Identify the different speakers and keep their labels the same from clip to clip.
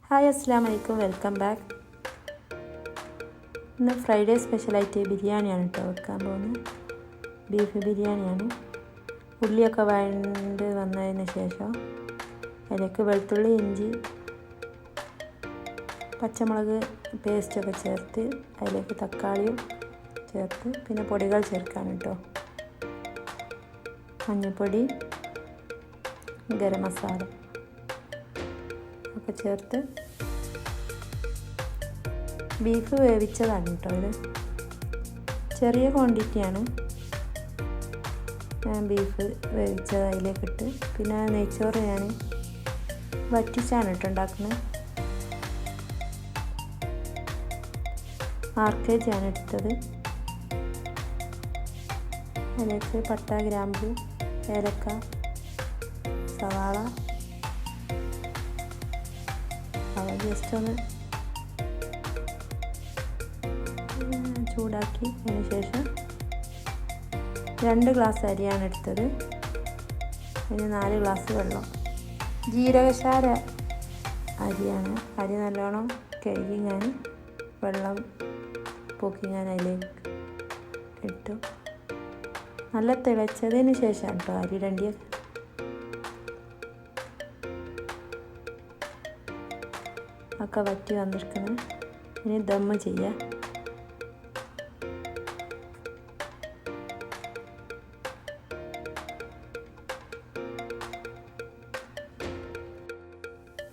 Speaker 1: Hi അസ്സലാമു അലൈക്കും, welcome back. ഇന്ന് ഫ്രൈഡേ സ്പെഷ്യലായിട്ട് ബിരിയാണിയാണ് കേട്ടോ വെക്കാൻ പോകുന്നത്. ബീഫ് ബിരിയാണിയാണ്. ഉള്ളിയൊക്കെ വഴണ്ട് വന്നതിന് ശേഷം അതിലേക്ക് വെളുത്തുള്ളി, ഇഞ്ചി, പച്ചമുളക് പേസ്റ്റൊക്കെ ചേർത്ത് അതിലേക്ക് തക്കാളിയും ചേർത്ത് പിന്നെ പൊടികൾ ചേർക്കാൻ കേട്ടോ. മഞ്ഞൾപ്പൊടി, ഗരം മസാല ഒക്കെ ചേർത്ത് ബീഫ് വേവിച്ചതാണ് കേട്ടോ. ഇത് ചെറിയ ക്വാണ്ടിറ്റിയാണ്. ബീഫ് വേവിച്ചത് അതിലേക്കിട്ട് പിന്നെ നെയ്ച്ചോറ് ഞാൻ വറ്റിച്ചാണ് കേട്ടോ ഉണ്ടാക്കുന്നത്. 6 kg ആണ് എടുത്തത്. അതിലേക്ക് പട്ട, ഗ്രാമ്പു, ഏലക്ക, സവാള ജസ്റ്റ് ഒന്ന് ചൂടാക്കി അതിന് ശേഷം 2 ഗ്ലാസ് അരിയാണ് എടുത്തത്. പിന്നെ 4 ഗ്ലാസ് വെള്ളം. ജീരകശാല അരിയാണ്. അരി നല്ലോണം കഴുകി ഞാൻ വെള്ളം പൊക്കി ഞാൻ അതിലേക്ക് ഇട്ടു. നല്ല തിളച്ചതിന് ശേഷം കേട്ടോ അരി രണ്ടിയത്. ഒക്കെ വറ്റി വന്നിരിക്കുന്നത്. ഇനി ദമ്മ് ചെയ്യുക.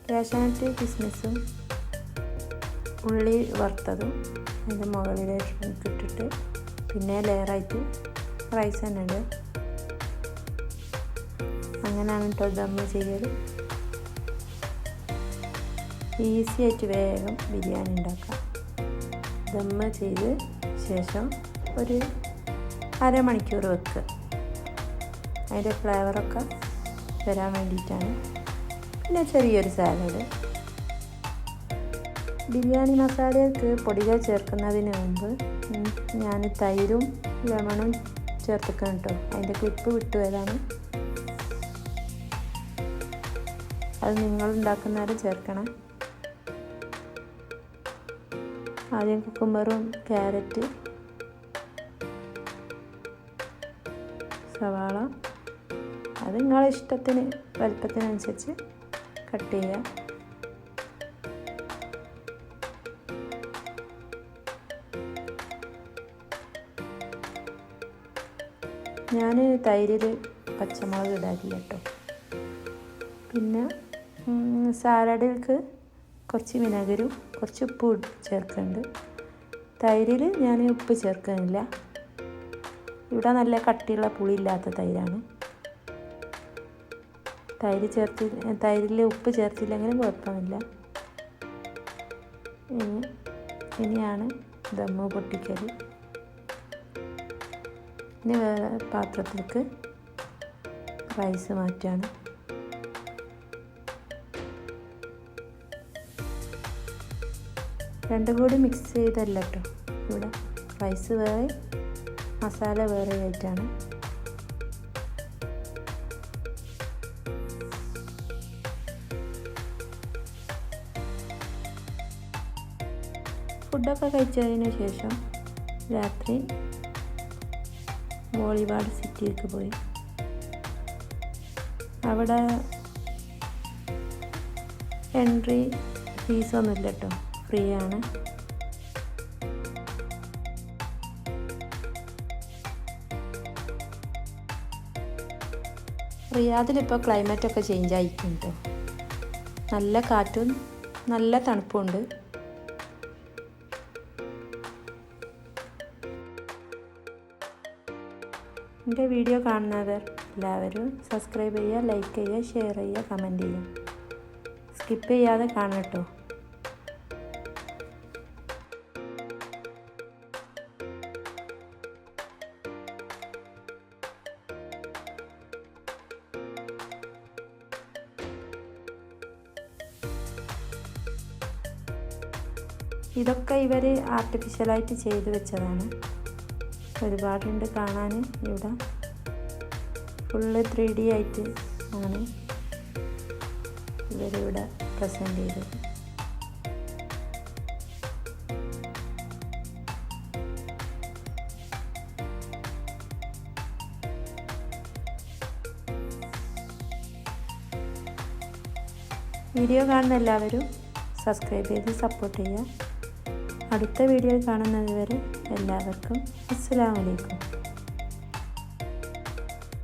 Speaker 1: കാഷ്നട്ട്, കിസ്മിസും ഉള്ളി വറുത്തതും അതിൻ്റെ മുകളിലേക്ക് ഇട്ടിട്ട് പിന്നെ ലെയറായിട്ട് റൈസ് തന്നെ ഇടുക. അങ്ങനെയാണ് കേട്ടോ ദമ്മ് ചെയ്യൽ. ഈസി ആയിട്ട് വേഗം ബിരിയാണി ഉണ്ടാക്കാം. ദമ്മ് ചെയ്ത് ശേഷം ഒരു അരമണിക്കൂർ വെക്കുക. അതിൻ്റെ ഫ്ലേവറൊക്കെ വരാൻ വേണ്ടിയിട്ടാണ്. പിന്നെ ചെറിയൊരു സാലഡ്. ബിരിയാണി മസാലയ്ക്ക് പൊടികൾ ചേർക്കുന്നതിന് മുമ്പ് ഞാൻ തൈരും ലെമണും ചേർത്തിക്കണം കേട്ടോ. അതിൻ്റെ ക്ലിപ്പ് വിട്ടുപോയതാണ്. അത് നിങ്ങൾ ഉണ്ടാക്കുന്നവരെ ചേർക്കണം. ആദ്യം കുക്കുംബറും ക്യാരറ്റ്, സവാള അത് നിങ്ങളുടെ ഇഷ്ടത്തിന് വലുപ്പത്തിനനുസരിച്ച് കട്ട് ചെയ്യുക. ഞാൻ തൈരിൽ പച്ചമുളക് ഇടാറില്ല കേട്ടോ. പിന്നെ സാലഡിലേക്ക് കുറച്ച് വിനെഗറും കുറച്ച് ഉപ്പും ചേർക്കുന്നുണ്ട്. തൈരിൽ ഞാൻ ഉപ്പ് ചേർക്കുന്നില്ല. ഇവിടെ നല്ല കട്ടിയുള്ള പുളിയില്ലാത്ത തൈരാണ്. തൈരിൽ ഉപ്പ് ചേർത്തില്ലെങ്കിലും കുഴപ്പമില്ല. ഇനിയാണ് ദമ്മ് പൊട്ടിക്കൽ. ഇനി വേറെ പാത്രത്തിലേക്ക് റൈസ് മാറ്റുകയാണ്. രണ്ടും കൂടി മിക്സ് ചെയ്തല്ല കേട്ടോ. ഇവിടെ റൈസ് വേറെ മസാല വേറെ ആയിട്ടാണ്. ഫുഡൊക്കെ കഴിച്ചതിന് ശേഷം രാത്രി ബോളിവാഡ് സിറ്റിയിലേക്ക് പോയി. അവിടെ എൻട്രി ഫീസൊന്നുമില്ല കേട്ടോ, ഫ്രീ ആണ്. റിയാദിലിപ്പോൾ ക്ലൈമറ്റൊക്കെ ചേഞ്ച് ആയിരിക്കും കേട്ടോ. നല്ല കാറ്റും നല്ല തണുപ്പുണ്ട്. എൻ്റെ വീഡിയോ കാണുന്നവർ എല്ലാവരും സബ്സ്ക്രൈബ് ചെയ്യുക, ലൈക്ക് ചെയ്യുക, ഷെയർ ചെയ്യുക, കമൻറ്റ് ചെയ്യുക. സ്കിപ്പ് ചെയ്യാതെ കാണണം കേട്ടോ. ഇതൊക്കെ ഇവർ ആർട്ടിഫിഷ്യലായിട്ട് ചെയ്ത് വെച്ചതാണ്. ഒരുപാടുണ്ട് കാണാൻ. ഇവിടെ ഫുള്ള് 3D ആയിട്ട് ആണ് ഇവരിവിടെ പ്രസൻറ്റ് ചെയ്തത്. വീഡിയോ കാണുന്ന എല്ലാവരും സബ്സ്ക്രൈബ് ചെയ്ത് സപ്പോർട്ട് ചെയ്യുക. അടുത്ത വീഡിയോയിൽ കാണുന്നത് വരെ എല്ലാവർക്കും അസ്സലാമു അലൈക്കും.